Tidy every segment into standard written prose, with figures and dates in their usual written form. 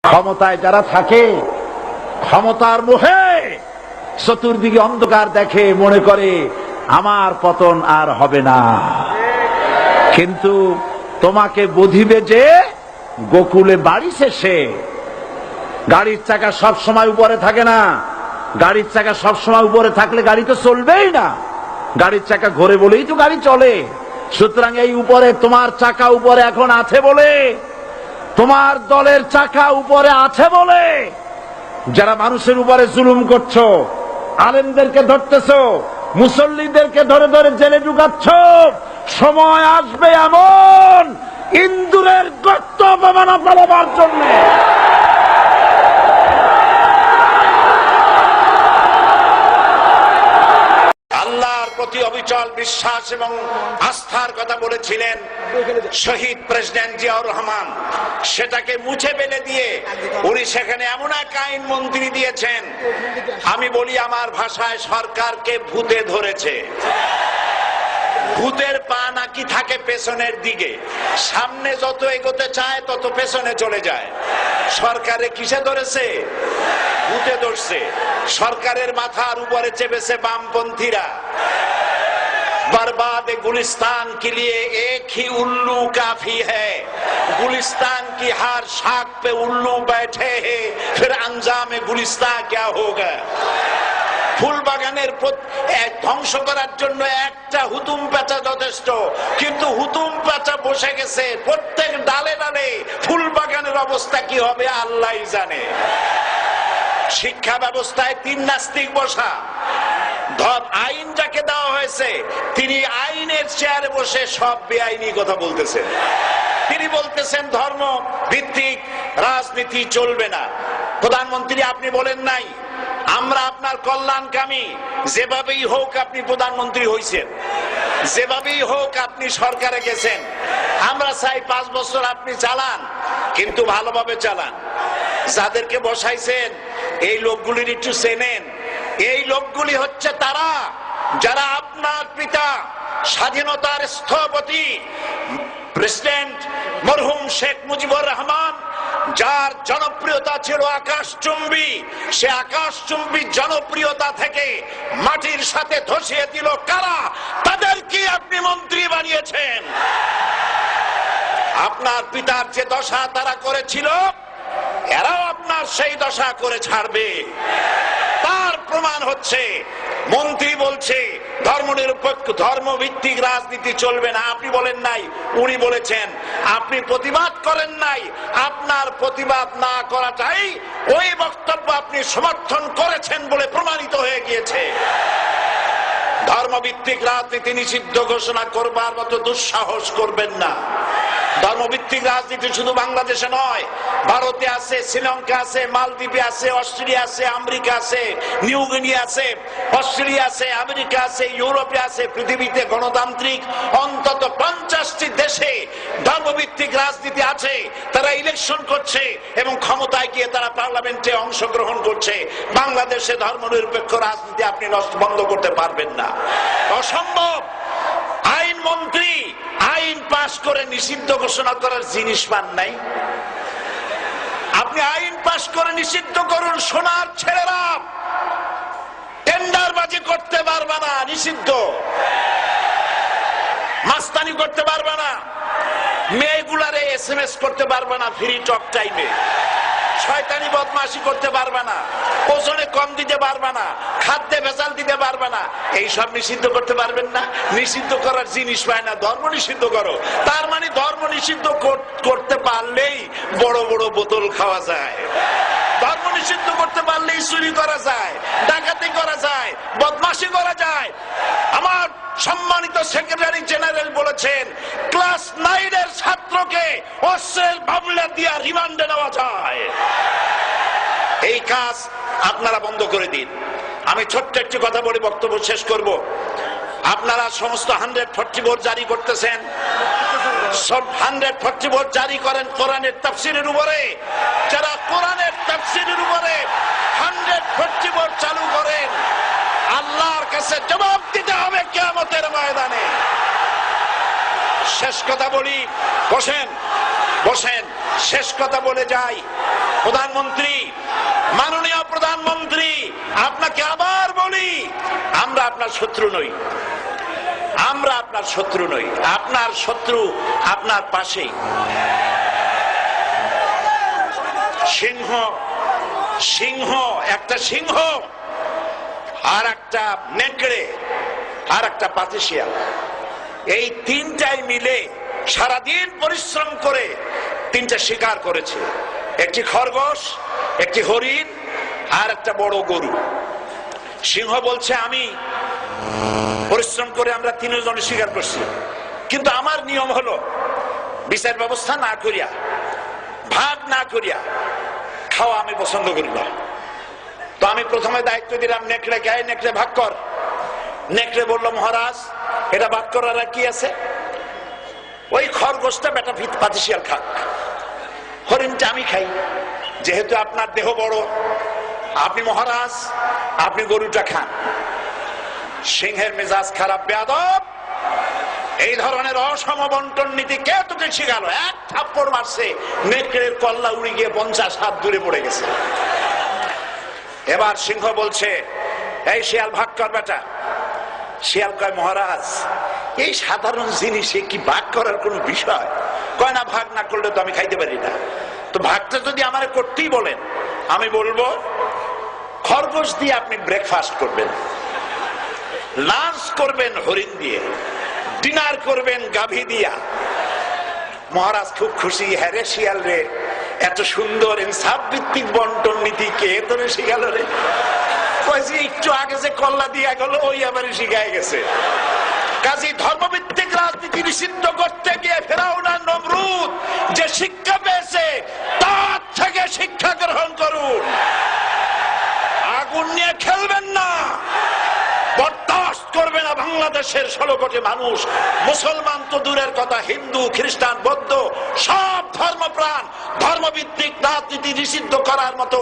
ক্ষমতায় যারা থাকে, ক্ষমতার মোহে চতুর্দিকে অন্ধকার দেখে, মনে করে আমার পতন আর হবে না। কিন্তু তোমাকে বুঝিবে যে গোকুলে বাড়ি শেষে। গাড়ির চাকা সব সময় উপরে থাকে না। গাড়ির চাকা সব সময় উপরে থাকলে গাড়ি তো চলবেই না। গাড়ির চাকা ঘোরে বলেই তো গাড়ি চলে। সুতরাং এই উপরে তোমার চাকা উপরে এখন আছে বলে, তোমার দলের চাকা উপরে আছে বলে যারা মানুষের উপরে জুলুম করছো, আলেমদেরকে ধরতেছো, মুসল্লিদেরকে ধরে ধরে জেলে ঢুকাচ্ছ, সময় আসবে এমন ইন্দুরের গর্ত অপমানা পালাবার জন্য। আল্লাহর প্রতি অবিচল বিশ্বাস এবং আস্থার কথা বলেছিলেন শহীদ প্রেসিডেন্ট জিয়াউর রহমান। সেটাকে মুছে ফেলে দিয়ে উনি সেখানে এমন এক আইন মন্ত্রী দিয়েছেন, আমি বলি আমার ভাষায়, সরকারকে ভূতে ধরেছে। ভূতের পা নাকি থাকে পেছনের দিকে, সামনে যত এগোতে চায় তত পেছনে চলে যায়। সরকারে কিসে ধরেছে? ভূতে ধরছে। সরকারের মাথার উপরে চেপেছে বামপন্থীরা। बर्बाद गुलिस्तान के लिए एक ही उल्लू काफी है। गुलिस्तान की हर शाख पे उल्लू बैठे हैं, फिर अंजाम गुलिस्तान क्या होगा? ফুল বাগানের ধ্বংস করার জন্য একটা হুতুম পেঁচা যথেষ্ট, কিন্তু হুতুম পেঁচা বসে গেছে প্রত্যেক ডালে ডালে। ফুল বাগানের অবস্থা কি হবে আল্লাহই জানে। শিক্ষা ব্যবস্থায় তিন নাস্তিক বসা। আইন যাকে দেওয়া হয়েছে তিনি আইনের চেয়ারে বসে সব বেআইনি কথা বলতেছেন। তিনি বলতেছেন ধর্ম ভিত্তিক রাজনীতি চলবে না। প্রধানমন্ত্রী আপনি বলেন নাই আমরা আপনার কল্যাণকামী, যেভাবেই হোক আপনি প্রধানমন্ত্রী হয়েছেন, যেভাবেই হোক আপনি সরকারে গেছেন, আমরা চাই 5 বছর আপনি চালান, কিন্তু ভালোভাবে চালান। যাদেরকে বসাইছেন এই লোকগুলির একটু চেনেন। এই লোকগুলি হচ্ছে তারা যারা আপনার পিতা স্বাধীনতার স্থপতি প্রেসিডেন্ট মরহুম শেখ মুজিবুর রহমান, যার জনপ্রিয়তা ছিল আকাশচুম্বী, সে আকাশচুম্বী জনপ্রিয়তা থেকে মাটির সাথে ধসিয়ে দিল কারা? তাদেরকে আপনি মন্ত্রী বানিয়েছেন। আপনার পিতার যে দশা তারা করেছিল, এরাও আপনার সেই দশা করে ছাড়বে। তার প্রমাণ হচ্ছে মন্ত্রী বলছে ধর্মনিরপেক্ষ ধর্মভিত্তিক রাজনীতি চলবে না। আপনি বলেন নাই, উনি বলেছেন। আপনি প্রতিবাদ করেন নাই। আপনার প্রতিবাদ না করাটাই ওই বক্তব্য আপনি সমর্থন করেছেন বলে প্রমাণিত হয়ে গিয়েছে। ধর্মভিত্তিক রাজনীতি নিষিদ্ধ ঘোষণা করবার মতো দুঃসাহস করবেন না। ধর্মভিত্তিক রাজনীতি শুধু বাংলাদেশে নয়, ভারতে আছে, শ্রীলঙ্কা আছে, মালদ্বীপে আছে, অস্ট্রেলিয়া আছে, আমেরিকা আছে, নিউ গিনি আছে, অস্ট্রেলিয়া আছে, আমেরিকা আছে, ইউরোপে আছে। পৃথিবীতে গণতান্ত্রিক অন্তত 50টি দেশে ধর্মভিত্তিক রাজনীতি আছে। তারা ইলেকশন করছে এবং ক্ষমতায় গিয়ে তারা পার্লামেন্টে অংশগ্রহণ করছে। বাংলাদেশে ধর্মনিরপেক্ষ রাজনীতি আপনি বন্ধ করতে পারবেন না, অসম্ভব। আইন মন্ত্রী আইন পাশ করে নিষিদ্ধ ঘোষণা করার জিনিস পান নাই। আপনি আইন পাশ করে নিষিদ্ধ করুন, সোনার ছেলেরা টেন্ডারবাজি করতে পারবে না, নিষিদ্ধ। মাস্তানি করতে পারবে না, মেয়েগুলারে SMS করতে পারবে না ফ্রি টক টাইমে, শয়তানি বদমাশি করতে পারবে না, ওজনে কম দিতে পারবে না, খাদ্যে ভেজাল দিতে পারবে না। এইসব নিষিদ্ধ করতে পারবেন না। নিষিদ্ধ করার জিনিস পায় না, ধর্ম নিষিদ্ধ করো। তার মানে ধর্ম নিষিদ্ধ করতে পারলেই বড় বড় বোতল খাওয়া যায়। ধর্ম নিষিদ্ধ করতে পারলেই চুরি করা যায়, ডাকাতি করা যায়, বদমাশি করা যায়। আমার সম্মানিত সেক্রেটারি জেনারেল বলেছেন ক্লাস 9 এর ছাত্রকে অস্ত্রের মামলা দিয়ে রিমান্ডে নেওয়া যায়। এই কাজ আপনারা বন্ধ করে দিন। আমি ছোট্ট একটি কথা বলে বক্তব্য শেষ করব। আপনারা সমস্ত 144 জারি করতেছেন। সব 144 জারি করেন কোরআনের তাফসীরের উপরে। যারা কোরআনের তাফসীরের উপরে 144 চালু করেন, আল্লাহর কাছে জবাব দিতে হবে কিয়ামতের ময়দানে। শেষ কথা বলি, বসেন শেষ কথা বলে যাই। প্রধানমন্ত্রী, মাননীয় প্রধানমন্ত্রী, আপনাকে আবার বলি, আমরা আপনার শত্রু নই, আমরা আপনার শত্রু নই, আপনার শত্রু আপনার পাশেই। সিংহ, সিংহ, একটা সিংহ আর একটা নেকড়ে আর একটা পাতিশিয়াল, এই তিনটাই মিলে সারাদিন পরিশ্রম করে তিনটা শিকার করেছে। একটি খরগোশ, একটি হরিণ আর একটা বড় গরু। সিংহ বলছে আমি পরিশ্রম করে আমরা তিনজন শিকার করছি, কিন্তু আমার নিয়ম হলো বিচার ব্যবস্থা না করিয়া, ভাগ না করিয়া খাওয়া আমি পছন্দ করি না। তো আমি প্রথমে দায়িত্ব দিলাম নেকড়ে, গায়ে নেকড়ে ভাগ কর। নেকড়ে বলল মহারাজ এটা ভাগ করার কি আছে, ওই খরগোশটা বেটা পাতিশিয়াল খাক, হরিণটা আমি খাই, যেহেতু আপনার দেহ বড়, আপনি মহারাজ, আপনি গরুটা খান। সিংহের মেজাজ খারাপ, বেয়াদব, এই ধরনের অসম বন্টন নীতি কে তোকে শিখালো? এক থাপ্পড় মারছে, নেকড়ের কল্লা উড়ে গিয়ে 50 হাত দূরে পড়ে গেছে। এবার সিংহ বলছে এই শিয়াল ভাগ কর বেটা। শিয়াল কয় মহারাজ এই সাধারণ জিনিসে কি ভাগ করার কোন বিষয়? কয় না, ভাগ না করলে তো আমি খাইতে পারি না। তো ভাগটা যদি আমার করতেই বলেন, আমি বলবো খরগোশ দিয়ে আপনি ব্রেকফাস্ট করবেন, লাঞ্চ করবেন হরিণ দিয়ে, ডিনার করবেন গাভী দিয়া। মহারাজ খুব খুশি, হ্যাঁ রে শিয়াল রে, এত সুন্দর ইনসাফ ভিত্তিক বন্টন নীতি কে তোরে শিখালো রে? একটু আগে যে কল্লা দিয়া গেল ওই আবার শিখায় গেছে। কাজী ধর্মভিত্তিক রাজনীতি নিষিদ্ধ করতে গিয়ে ফেরাউন আর নমরুদ যে শিক্ষা পেয়েছে তার থেকে শিক্ষা গ্রহণ করুন। আগুন নিয়ে খেলবেন না, বরদাস্ত করবে না বাংলাদেশের 16 কোটি মানুষ। মুসলমান তো দূরের কথা, হিন্দু, খ্রিস্টান, বৌদ্ধ সব ধর্মপ্রাণ ধর্মভিত্তিক রাজনীতি নিষিদ্ধ করার মতো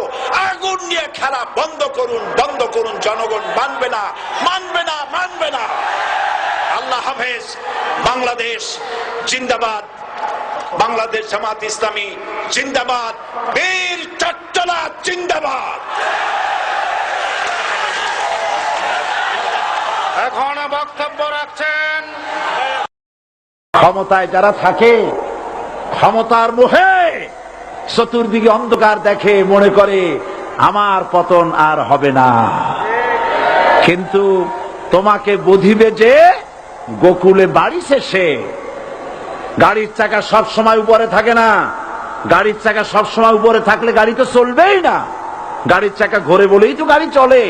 আগুন নিয়ে খেলা বন্ধ করুন, বন্ধ করুন। জনগণ মানবে না, মানবে না, মানবে না। আল্লাহ হাফেজ। বাংলাদেশ জিন্দাবাদ, বাংলাদেশ জামাত ইসলামী জিন্দাবাদ, বীর চট্টলা জিন্দাবাদ। এখন বক্তব্য রাখছেন ক্ষমতায় যারা থাকে, ক্ষমতার মোহে চতুর্দিকে অন্ধকার দেখে, মনে করে আমার পতন আর হবে না। কিন্তু তোমাকে বুঝিবে যে গোকুলে বাড়ি শেষে গাড়ির চাকা সব সময় উপরে থাকে না। গাড়ির চাকা সব সময় উপরে থাকলে গাড়ি তো চলবেই না। গাড়ির চাকা ঘোরে বলেই তো গাড়ি চলে।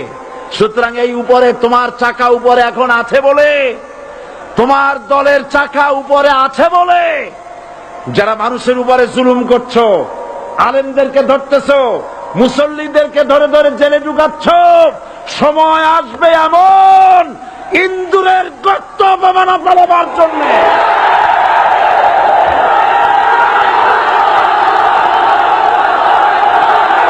সুতরাং এই উপরে তোমার চাকা উপরে এখন আছে বলে, তোমার দলের চাকা উপরে আছে বলে যারা মানুষের উপরে জুলুম করছো, আলেমদেরকে ধরতেছো, মুসল্লিদেরকে ধরে ধরে জেলে ঢুকাচ্ছ, সময় আসবে এমন ইন্দুরের গর্ত অপমানা পালাবার জন্য